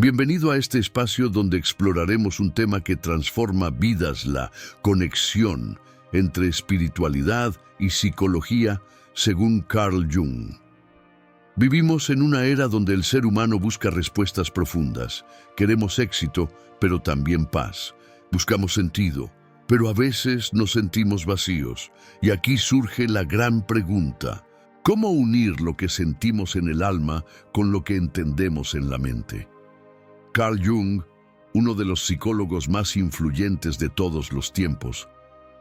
Bienvenido a este espacio donde exploraremos un tema que transforma vidas, la conexión entre espiritualidad y psicología, según Carl Jung. Vivimos en una era donde el ser humano busca respuestas profundas. Queremos éxito, pero también paz. Buscamos sentido, pero a veces nos sentimos vacíos. Y aquí surge la gran pregunta: ¿cómo unir lo que sentimos en el alma con lo que entendemos en la mente? Carl Jung, uno de los psicólogos más influyentes de todos los tiempos,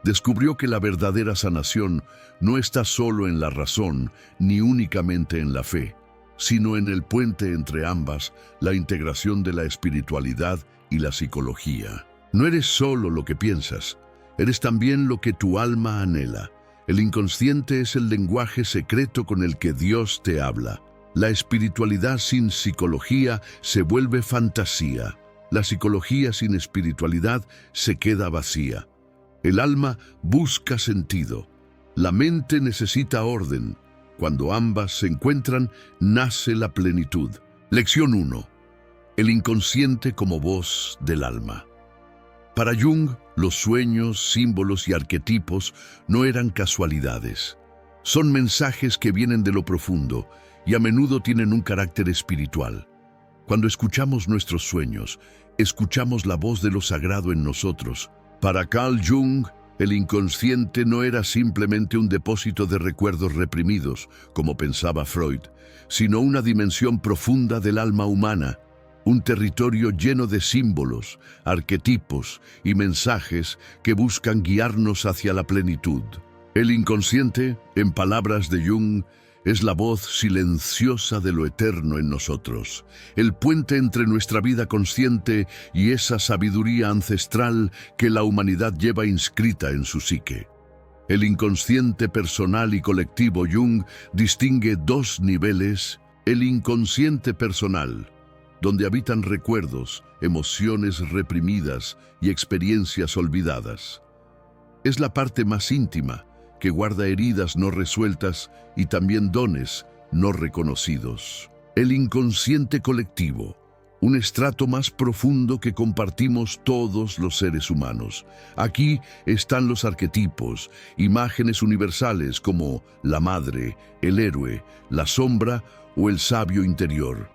descubrió que la verdadera sanación no está solo en la razón ni únicamente en la fe, sino en el puente entre ambas, la integración de la espiritualidad y la psicología. No eres solo lo que piensas, eres también lo que tu alma anhela. El inconsciente es el lenguaje secreto con el que Dios te habla. La espiritualidad sin psicología se vuelve fantasía. La psicología sin espiritualidad se queda vacía. El alma busca sentido. La mente necesita orden. Cuando ambas se encuentran, nace la plenitud. Lección 1. El inconsciente como voz del alma. Para Jung, los sueños, símbolos y arquetipos no eran casualidades. Son mensajes que vienen de lo profundo y a menudo tienen un carácter espiritual. Cuando escuchamos nuestros sueños, escuchamos la voz de lo sagrado en nosotros. Para Carl Jung, el inconsciente no era simplemente un depósito de recuerdos reprimidos, como pensaba Freud, sino una dimensión profunda del alma humana, un territorio lleno de símbolos, arquetipos y mensajes que buscan guiarnos hacia la plenitud. El inconsciente, en palabras de Jung, es la voz silenciosa de lo eterno en nosotros, el puente entre nuestra vida consciente y esa sabiduría ancestral que la humanidad lleva inscrita en su psique. El inconsciente personal y colectivo. Jung distingue dos niveles: el inconsciente personal, donde habitan recuerdos, emociones reprimidas y experiencias olvidadas. Es la parte más íntima, que guarda heridas no resueltas y también dones no reconocidos. El inconsciente colectivo, un estrato más profundo que compartimos todos los seres humanos. Aquí están los arquetipos, imágenes universales como la madre, el héroe, la sombra o el sabio interior.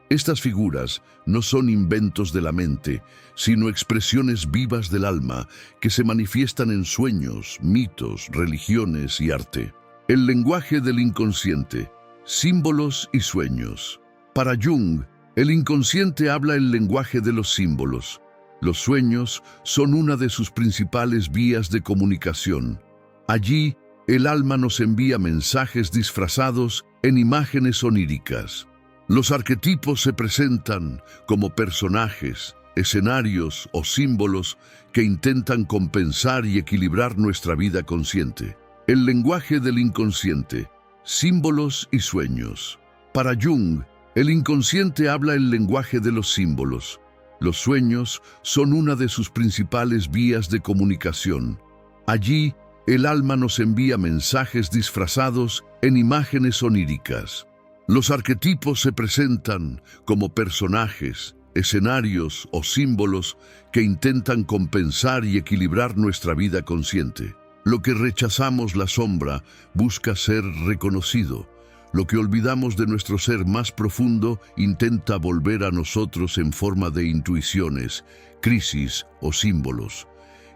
Estas figuras no son inventos de la mente, sino expresiones vivas del alma que se manifiestan en sueños, mitos, religiones y arte. El lenguaje del inconsciente, símbolos y sueños. Para Jung, el inconsciente habla el lenguaje de los símbolos. Los sueños son una de sus principales vías de comunicación. Allí, el alma nos envía mensajes disfrazados en imágenes oníricas. Los arquetipos se presentan como personajes, escenarios o símbolos que intentan compensar y equilibrar nuestra vida consciente. El lenguaje del inconsciente, símbolos y sueños. Para Jung, el inconsciente habla el lenguaje de los símbolos. Los sueños son una de sus principales vías de comunicación. Allí, el alma nos envía mensajes disfrazados en imágenes oníricas. Los arquetipos se presentan como personajes, escenarios o símbolos que intentan compensar y equilibrar nuestra vida consciente. Lo que rechazamos, la sombra, busca ser reconocido. Lo que olvidamos de nuestro ser más profundo intenta volver a nosotros en forma de intuiciones, crisis o símbolos.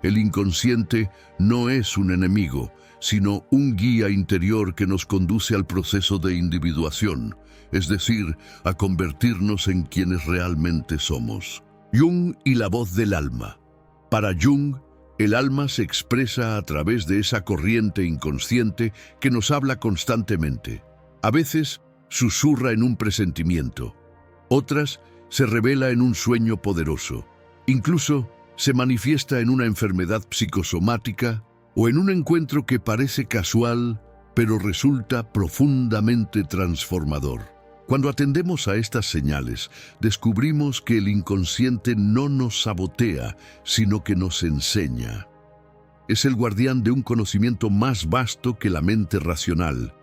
El inconsciente no es un enemigo, sino un guía interior que nos conduce al proceso de individuación, es decir, a convertirnos en quienes realmente somos. Jung y la voz del alma. Para Jung, el alma se expresa a través de esa corriente inconsciente que nos habla constantemente. A veces susurra en un presentimiento, otras se revela en un sueño poderoso, incluso se manifiesta en una enfermedad psicosomática o en un encuentro que parece casual, pero resulta profundamente transformador. Cuando atendemos a estas señales, descubrimos que el inconsciente no nos sabotea, sino que nos enseña. Es el guardián de un conocimiento más vasto que la mente racional,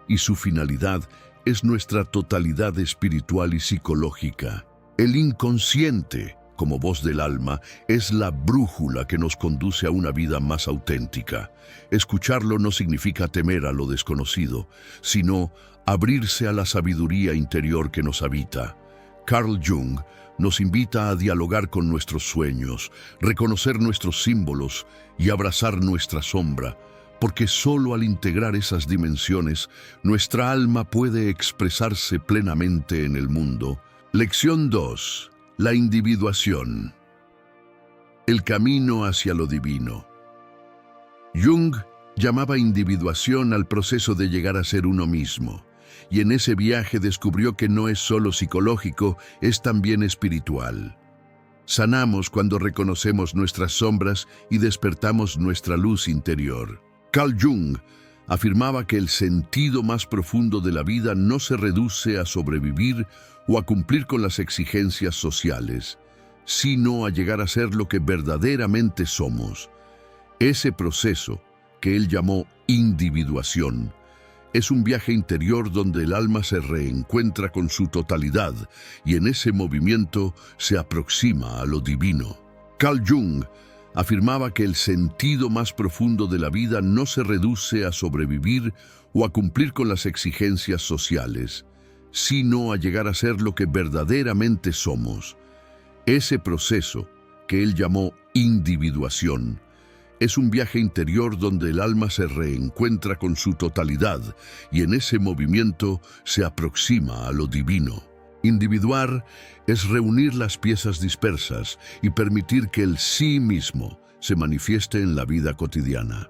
y su finalidad es nuestra totalidad espiritual y psicológica. El inconsciente, como voz del alma, es la brújula que nos conduce a una vida más auténtica. Escucharlo no significa temer a lo desconocido, sino abrirse a la sabiduría interior que nos habita. Carl Jung nos invita a dialogar con nuestros sueños, reconocer nuestros símbolos y abrazar nuestra sombra, porque solo al integrar esas dimensiones, nuestra alma puede expresarse plenamente en el mundo. Lección 2. La individuación. El camino hacia lo divino. Jung llamaba individuación al proceso de llegar a ser uno mismo, y en ese viaje descubrió que no es solo psicológico, es también espiritual. Sanamos cuando reconocemos nuestras sombras y despertamos nuestra luz interior. Carl Jung afirmaba que el sentido más profundo de la vida no se reduce a sobrevivir o a cumplir con las exigencias sociales, sino a llegar a ser lo que verdaderamente somos. Ese proceso, que él llamó individuación, es un viaje interior donde el alma se reencuentra con su totalidad y en ese movimiento se aproxima a lo divino. Carl Jung afirmaba que el sentido más profundo de la vida no se reduce a sobrevivir o a cumplir con las exigencias sociales, sino a llegar a ser lo que verdaderamente somos. Ese proceso, que él llamó individuación, es un viaje interior donde el alma se reencuentra con su totalidad y en ese movimiento se aproxima a lo divino. Individuar es reunir las piezas dispersas y permitir que el sí mismo se manifieste en la vida cotidiana.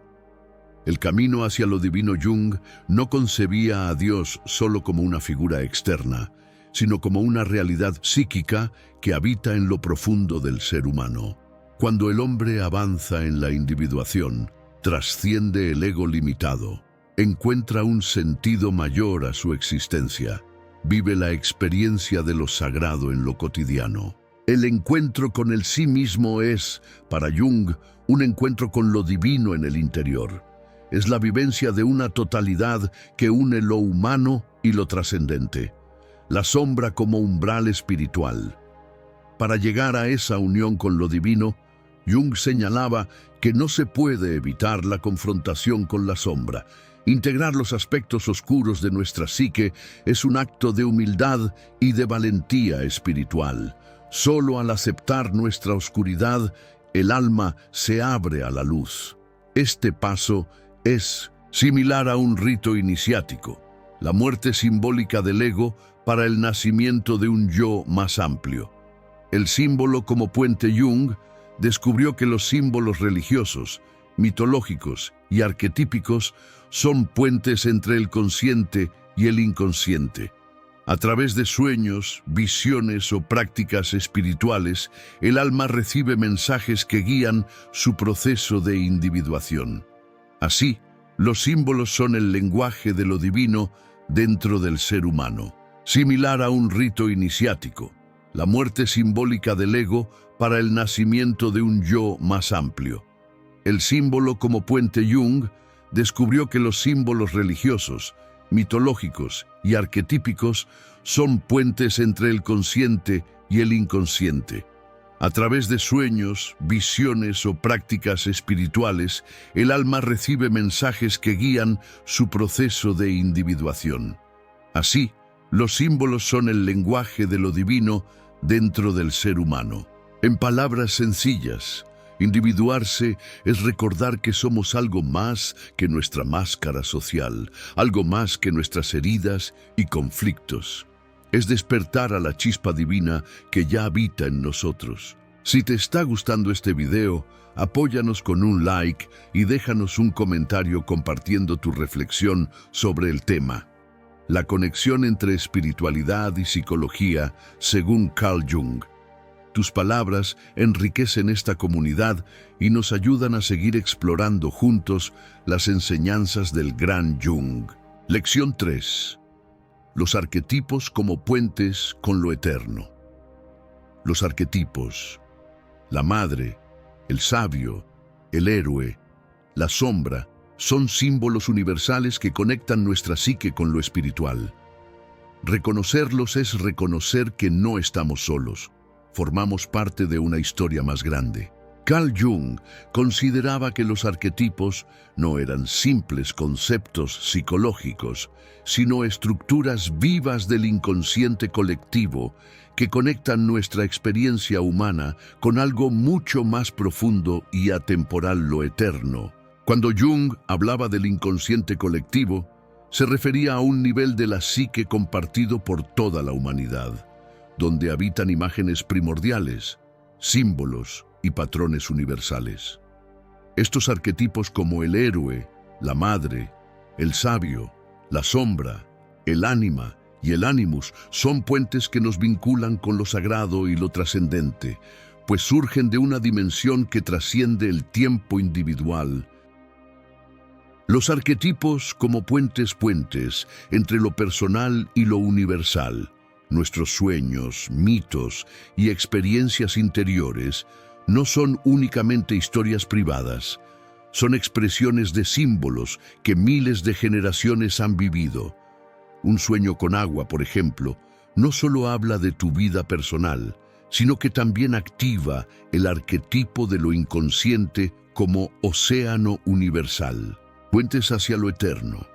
El camino hacia lo divino. Jung no concebía a Dios solo como una figura externa, sino como una realidad psíquica que habita en lo profundo del ser humano. Cuando el hombre avanza en la individuación, trasciende el ego limitado, encuentra un sentido mayor a su existencia, vive la experiencia de lo sagrado en lo cotidiano. El encuentro con el sí mismo es, para Jung, un encuentro con lo divino en el interior. Es la vivencia de una totalidad que une lo humano y lo trascendente, la sombra como umbral espiritual. Para llegar a esa unión con lo divino, Jung señalaba que no se puede evitar la confrontación con la sombra. Integrar los aspectos oscuros de nuestra psique es un acto de humildad y de valentía espiritual. Solo al aceptar nuestra oscuridad, el alma se abre a la luz. Este paso es similar a un rito iniciático, la muerte simbólica del ego para el nacimiento de un yo más amplio. El símbolo como puente. Jung descubrió que los símbolos religiosos, mitológicos y arquetípicos son puentes entre el consciente y el inconsciente. A través de sueños, visiones o prácticas espirituales, el alma recibe mensajes que guían su proceso de individuación. Así, los símbolos son el lenguaje de lo divino dentro del ser humano, similar a un rito iniciático, la muerte simbólica del ego para el nacimiento de un yo más amplio. El símbolo como puente. Jung descubrió que los símbolos religiosos, mitológicos y arquetípicos son puentes entre el consciente y el inconsciente. A través de sueños, visiones o prácticas espirituales, el alma recibe mensajes que guían su proceso de individuación. Así, los símbolos son el lenguaje de lo divino dentro del ser humano. En palabras sencillas, individuarse es recordar que somos algo más que nuestra máscara social, algo más que nuestras heridas y conflictos. Es despertar a la chispa divina que ya habita en nosotros. Si te está gustando este video, apóyanos con un like y déjanos un comentario compartiendo tu reflexión sobre el tema. La conexión entre espiritualidad y psicología, según Carl Jung. Tus palabras enriquecen esta comunidad y nos ayudan a seguir explorando juntos las enseñanzas del gran Jung. Lección 3. Los arquetipos como puentes con lo eterno. Los arquetipos, la madre, el sabio, el héroe, la sombra, son símbolos universales que conectan nuestra psique con lo espiritual. Reconocerlos es reconocer que no estamos solos. Formamos parte de una historia más grande. Carl Jung consideraba que los arquetipos no eran simples conceptos psicológicos, sino estructuras vivas del inconsciente colectivo que conectan nuestra experiencia humana con algo mucho más profundo y atemporal, lo eterno. Cuando Jung hablaba del inconsciente colectivo, se refería a un nivel de la psique compartido por toda la humanidad, donde habitan imágenes primordiales, símbolos y patrones universales. Estos arquetipos como el héroe, la madre, el sabio, la sombra, el ánima y el animus son puentes que nos vinculan con lo sagrado y lo trascendente, pues surgen de una dimensión que trasciende el tiempo individual. Los arquetipos como puentes entre lo personal y lo universal, nuestros sueños, mitos y experiencias interiores, no son únicamente historias privadas, son expresiones de símbolos que miles de generaciones han vivido. Un sueño con agua, por ejemplo, no solo habla de tu vida personal, sino que también activa el arquetipo de lo inconsciente como océano universal. Puentes hacia lo eterno.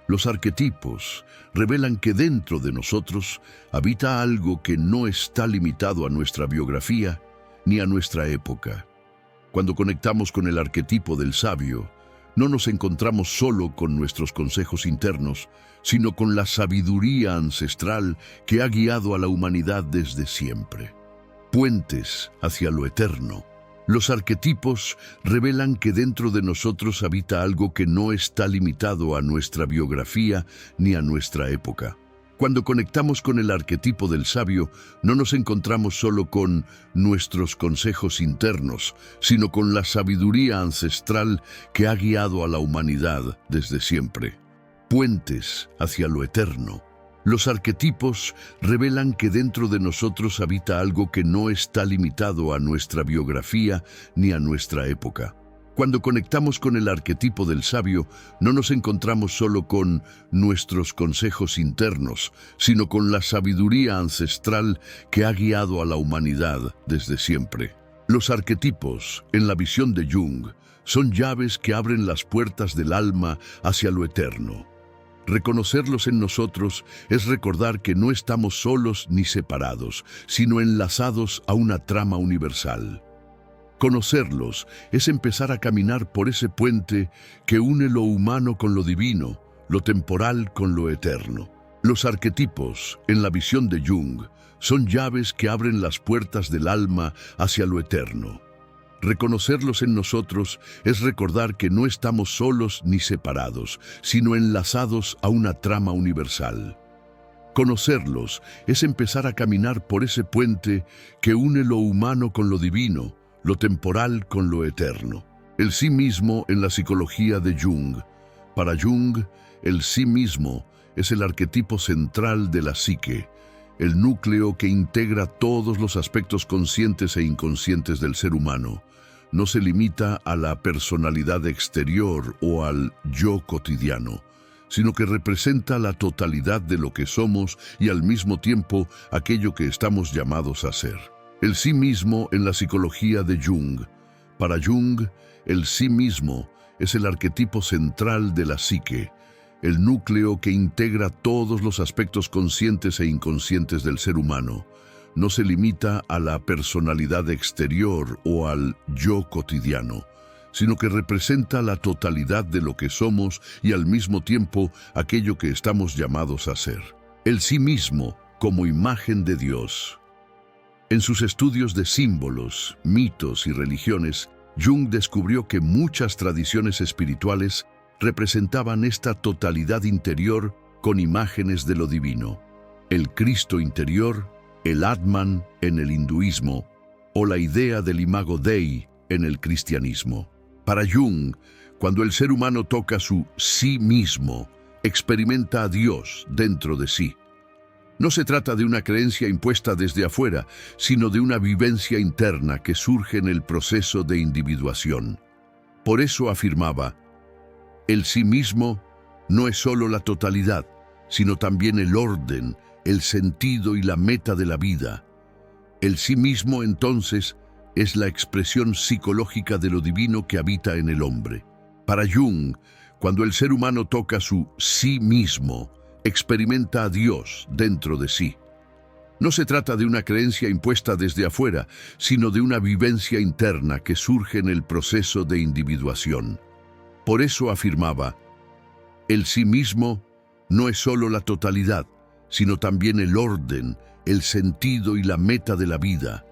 Los arquetipos revelan que dentro de nosotros habita algo que no está limitado a nuestra biografía ni a nuestra época. Cuando conectamos con el arquetipo del sabio, no nos encontramos solo con nuestros consejos internos, sino con la sabiduría ancestral que ha guiado a la humanidad desde siempre. Puentes hacia lo eterno. Los arquetipos revelan que dentro de nosotros habita algo que no está limitado a nuestra biografía ni a nuestra época. Cuando conectamos con el arquetipo del sabio, no nos encontramos solo con nuestros consejos internos, sino con la sabiduría ancestral que ha guiado a la humanidad desde siempre. Puentes hacia lo eterno. Los arquetipos revelan que dentro de nosotros habita algo que no está limitado a nuestra biografía ni a nuestra época. Cuando conectamos con el arquetipo del sabio, no nos encontramos solo con nuestros consejos internos, sino con la sabiduría ancestral que ha guiado a la humanidad desde siempre. Los arquetipos, en la visión de Jung, son llaves que abren las puertas del alma hacia lo eterno. Reconocerlos en nosotros es recordar que no estamos solos ni separados, sino enlazados a una trama universal. Conocerlos es empezar a caminar por ese puente que une lo humano con lo divino, lo temporal con lo eterno. Los arquetipos, en la visión de Jung, son llaves que abren las puertas del alma hacia lo eterno. Reconocerlos en nosotros es recordar que no estamos solos ni separados, sino enlazados a una trama universal. Conocerlos es empezar a caminar por ese puente que une lo humano con lo divino, lo temporal con lo eterno. El sí mismo en la psicología de Jung. Para Jung, el sí mismo es el arquetipo central de la psique, el núcleo que integra todos los aspectos conscientes e inconscientes del ser humano. No se limita a la personalidad exterior o al yo cotidiano, sino que representa la totalidad de lo que somos y al mismo tiempo aquello que estamos llamados a ser. El sí mismo en la psicología de Jung. Para Jung, el sí mismo es el arquetipo central de la psique, el núcleo que integra todos los aspectos conscientes e inconscientes del ser humano. No se limita a la personalidad exterior o al yo cotidiano, sino que representa la totalidad de lo que somos y al mismo tiempo aquello que estamos llamados a ser. El sí mismo como imagen de Dios. En sus estudios de símbolos, mitos y religiones, Jung descubrió que muchas tradiciones espirituales representaban esta totalidad interior con imágenes de lo divino. El Cristo interior, el Atman en el hinduismo o la idea del Imago Dei en el cristianismo. Para Jung, cuando el ser humano toca su sí mismo, experimenta a Dios dentro de sí. No se trata de una creencia impuesta desde afuera, sino de una vivencia interna que surge en el proceso de individuación. Por eso afirmaba, el sí mismo no es solo la totalidad, sino también el orden, el sentido y la meta de la vida. El sí mismo, entonces, es la expresión psicológica de lo divino que habita en el hombre. Para Jung, cuando el ser humano toca su sí mismo, experimenta a Dios dentro de sí. No se trata de una creencia impuesta desde afuera, sino de una vivencia interna que surge en el proceso de individuación. Por eso afirmaba, el sí mismo no es solo la totalidad, sino también el orden, el sentido y la meta de la vida.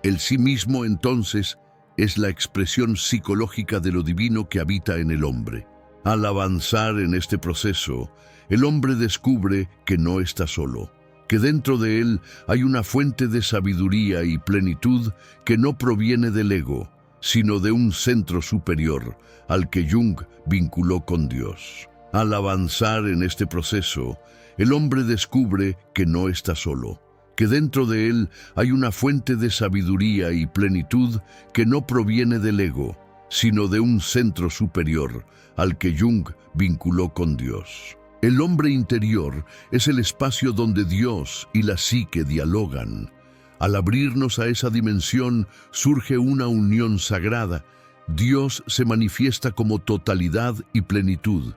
El sí mismo, entonces, es la expresión psicológica de lo divino que habita en el hombre. Al avanzar en este proceso, el hombre descubre que no está solo, que dentro de él hay una fuente de sabiduría y plenitud que no proviene del ego, sino de un centro superior al que Jung vinculó con Dios. Al avanzar en este proceso, el hombre descubre que no está solo, que dentro de él hay una fuente de sabiduría y plenitud que no proviene del ego, sino de un centro superior al que Jung vinculó con Dios. El hombre interior es el espacio donde Dios y la psique dialogan. Al abrirnos a esa dimensión surge una unión sagrada. Dios se manifiesta como totalidad y plenitud.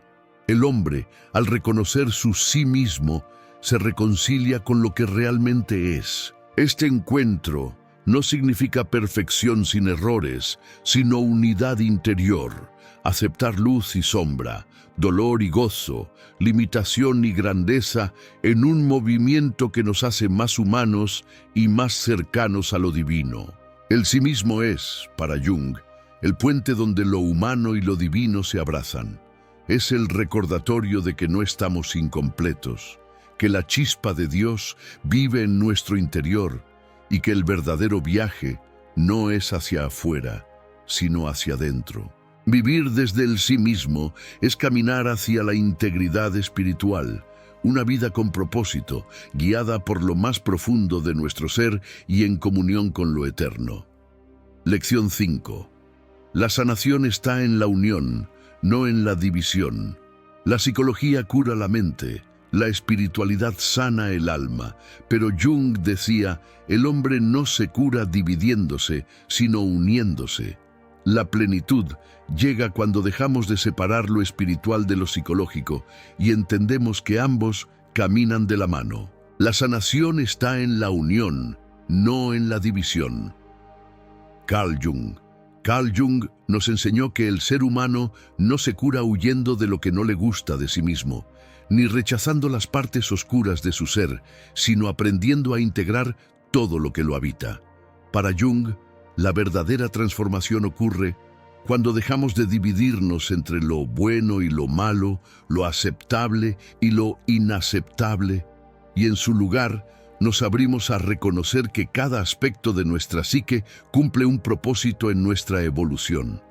El hombre, al reconocer su sí mismo, se reconcilia con lo que realmente es. Este encuentro no significa perfección sin errores, sino unidad interior, aceptar luz y sombra, dolor y gozo, limitación y grandeza en un movimiento que nos hace más humanos y más cercanos a lo divino. El sí mismo es, para Jung, el puente donde lo humano y lo divino se abrazan. Es el recordatorio de que no estamos incompletos, que la chispa de Dios vive en nuestro interior y que el verdadero viaje no es hacia afuera, sino hacia adentro. Vivir desde el sí mismo es caminar hacia la integridad espiritual, una vida con propósito, guiada por lo más profundo de nuestro ser y en comunión con lo eterno. Lección 5. La sanación está en la unión, no en la división. La psicología cura la mente, la espiritualidad sana el alma, pero Jung decía, el hombre no se cura dividiéndose, sino uniéndose. La plenitud llega cuando dejamos de separar lo espiritual de lo psicológico y entendemos que ambos caminan de la mano. La sanación está en la unión, no en la división. Carl Jung. Carl Jung nos enseñó que el ser humano no se cura huyendo de lo que no le gusta de sí mismo, ni rechazando las partes oscuras de su ser, sino aprendiendo a integrar todo lo que lo habita. Para Jung, la verdadera transformación ocurre cuando dejamos de dividirnos entre lo bueno y lo malo, lo aceptable y lo inaceptable, y en su lugar nos abrimos a reconocer que cada aspecto de nuestra psique cumple un propósito en nuestra evolución.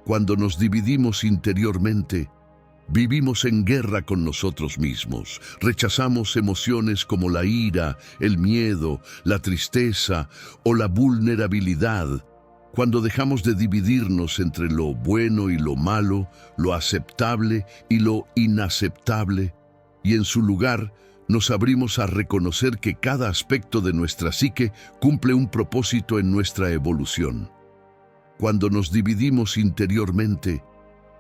Cuando nos dividimos interiormente, vivimos en guerra con nosotros mismos, rechazamos emociones como la ira, el miedo, la tristeza o la vulnerabilidad. Cuando dejamos de dividirnos entre lo bueno y lo malo, lo aceptable y lo inaceptable, y en su lugar nos abrimos a reconocer que cada aspecto de nuestra psique cumple un propósito en nuestra evolución. Cuando nos dividimos interiormente,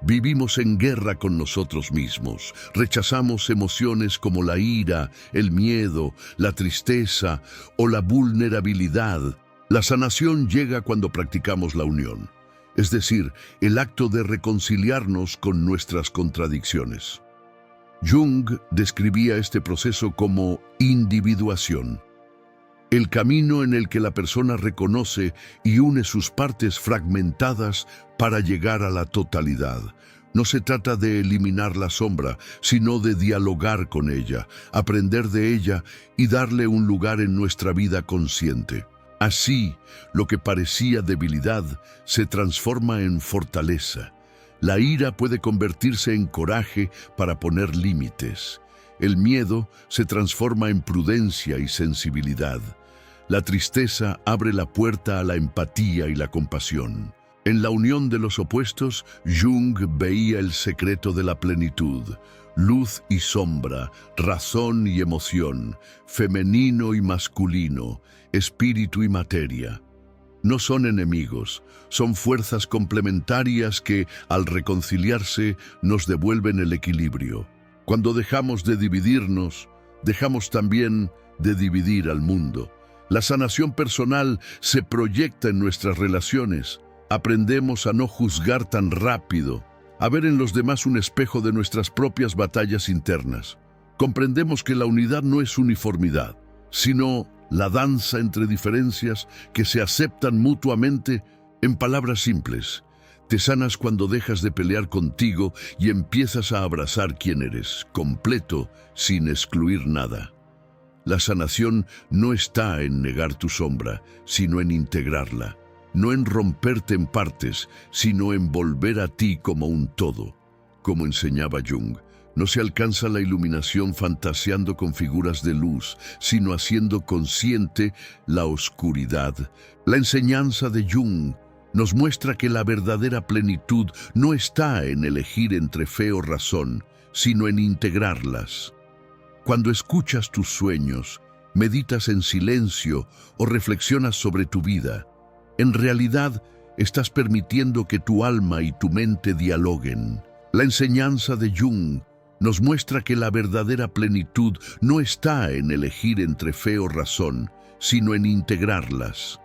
vivimos en guerra con nosotros mismos, rechazamos emociones como la ira, el miedo, la tristeza o la vulnerabilidad. La sanación llega cuando practicamos la unión, es decir, el acto de reconciliarnos con nuestras contradicciones. Jung describía este proceso como individuación, el camino en el que la persona reconoce y une sus partes fragmentadas para llegar a la totalidad. No se trata de eliminar la sombra, sino de dialogar con ella, aprender de ella y darle un lugar en nuestra vida consciente. Así, lo que parecía debilidad se transforma en fortaleza. La ira puede convertirse en coraje para poner límites. El miedo se transforma en prudencia y sensibilidad. La tristeza abre la puerta a la empatía y la compasión. En la unión de los opuestos, Jung veía el secreto de la plenitud, luz y sombra, razón y emoción, femenino y masculino, espíritu y materia. No son enemigos, son fuerzas complementarias que, al reconciliarse, nos devuelven el equilibrio. Cuando dejamos de dividirnos, dejamos también de dividir al mundo. La sanación personal se proyecta en nuestras relaciones. Aprendemos a no juzgar tan rápido, a ver en los demás un espejo de nuestras propias batallas internas. Comprendemos que la unidad no es uniformidad, sino la danza entre diferencias que se aceptan mutuamente. En palabras simples, te sanas cuando dejas de pelear contigo y empiezas a abrazar quién eres, completo, sin excluir nada. La sanación no está en negar tu sombra, sino en integrarla. No en romperte en partes, sino en volver a ti como un todo. Como enseñaba Jung, no se alcanza la iluminación fantaseando con figuras de luz, sino haciendo consciente la oscuridad. La enseñanza de Jung nos muestra que la verdadera plenitud no está en elegir entre fe o razón, sino en integrarlas. Cuando escuchas tus sueños, meditas en silencio o reflexionas sobre tu vida, en realidad estás permitiendo que tu alma y tu mente dialoguen. La enseñanza de Jung nos muestra que la verdadera plenitud no está en elegir entre fe o razón, sino en integrarlas.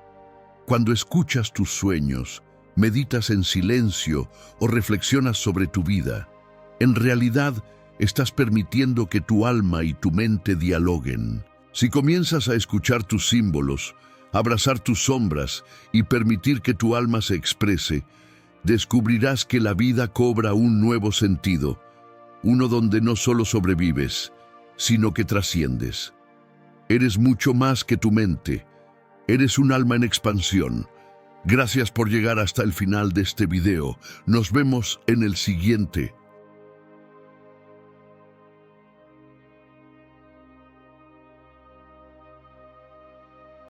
Cuando escuchas tus sueños, meditas en silencio o reflexionas sobre tu vida, en realidad estás permitiendo que tu alma y tu mente dialoguen. Si comienzas a escuchar tus símbolos, abrazar tus sombras y permitir que tu alma se exprese, descubrirás que la vida cobra un nuevo sentido, uno donde no solo sobrevives, sino que trasciendes. Eres mucho más que tu mente, eres un alma en expansión. Gracias por llegar hasta el final de este video. Nos vemos en el siguiente.